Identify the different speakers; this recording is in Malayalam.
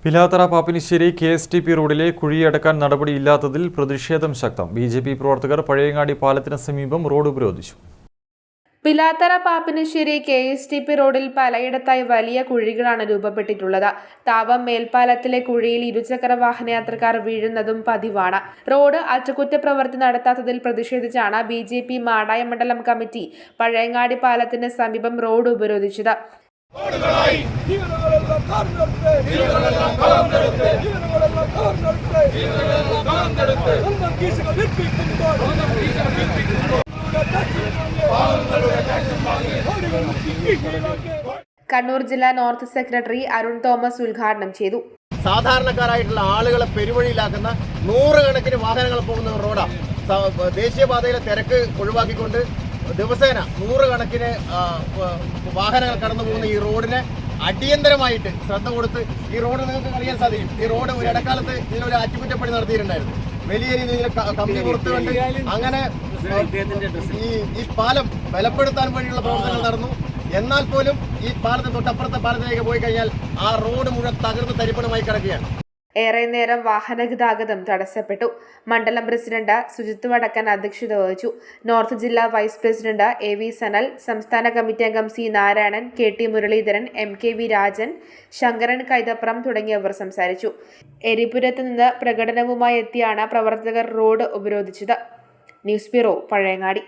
Speaker 1: പിലാത്തറ പാപ്പിനിശ്ശേരി KSTP റോഡിലെ കുഴിയടക്കാൻ നടപടിയില്ലാത്തതിൽ പ്രതിഷേധം ശക്തം. BJP പ്രവർത്തകർ പഴയങ്ങാടി പാലത്തിന് സമീപം റോഡ് ഉപരോധിച്ചു.
Speaker 2: പിലാത്തറ പാപ്പിനിശ്ശേരി KSTP റോഡിൽ പലയിടത്തായി വലിയ കുഴികളാണ് രൂപപ്പെട്ടിട്ടുള്ളത്. താവം മേൽപ്പാലത്തിലെ കുഴിയിൽ ഇരുചക്ര വാഹനയാത്രക്കാർ വീഴുന്നതും പതിവാണ്. റോഡ് അറ്റകുറ്റപ്രവൃത്തി നടത്താത്തതിൽ പ്രതിഷേധിച്ചാണ് BJP മാടായ മണ്ഡലം കമ്മിറ്റി പഴയങ്ങാടി പാലത്തിന് സമീപം റോഡ് ഉപരോധിച്ചത്. കണ്ണൂർ ജില്ലാ നോർത്ത് സെക്രട്ടറി അരുൺ തോമസ് ഉദ്ഘാടനം ചെയ്തു.
Speaker 3: സാധാരണക്കാരായിട്ടുള്ള ആളുകളെ പെരുവഴിയിലാക്കുന്ന നൂറുകണക്കിന് വാഹനങ്ങൾ പോകുന്ന റോഡാണ്. ദേശീയപാതയിലെ തിരക്ക് ഒഴിവാക്കിക്കൊണ്ട് ദിവസേന നൂറുകണക്കിന് വാഹനങ്ങൾ കടന്നു പോകുന്ന ഈ റോഡിനെ അടിയന്തരമായിട്ട് ശ്രദ്ധ കൊടുത്ത് ഈ റോഡ് നിങ്ങൾക്ക് അറിയാൻ സാധിക്കും. ഈ റോഡ് ഒരു ഇടക്കാലത്ത് ഇതിനൊരു അറ്റകുറ്റപ്പണി നടത്തിയിട്ടുണ്ടായിരുന്നു. വലിയ രീതിയിൽ കമ്പി പുറത്തുകൊണ്ട് അങ്ങനെ ഈ പാലം ബലപ്പെടുത്താൻ വേണ്ടിയുള്ള പ്രവർത്തനങ്ങൾ നടന്നു. എന്നാൽ പോലും ഈ പാലത്തിന് തൊട്ടപ്പുറത്തെ പാലത്തിലേക്ക് പോയി കഴിഞ്ഞാൽ ആ റോഡ് മുഴുവൻ തകർന്ന് തരിപ്പണമായി കിടക്കുകയാണ്.
Speaker 2: ഏറെ നേരം വാഹന ഗതാഗതം തടസ്സപ്പെട്ടു. മണ്ഡലം പ്രസിഡന്റ് സുജിത്ത് വടക്കൻ അധ്യക്ഷത വഹിച്ചു. നോർത്ത് ജില്ലാ വൈസ് പ്രസിഡന്റ് AV സനൽ, സംസ്ഥാന കമ്മിറ്റി അംഗം C Narayanan, KT Muraleedharan, MKV Rajan, Sankaran Kaithapram തുടങ്ങിയവർ സംസാരിച്ചു. എരിപുരത്ത് നിന്ന് പ്രകടനവുമായി എത്തിയാണ് പ്രവർത്തകർ റോഡ് ഉപരോധിച്ചത്. News bureau, Pazhayangadi.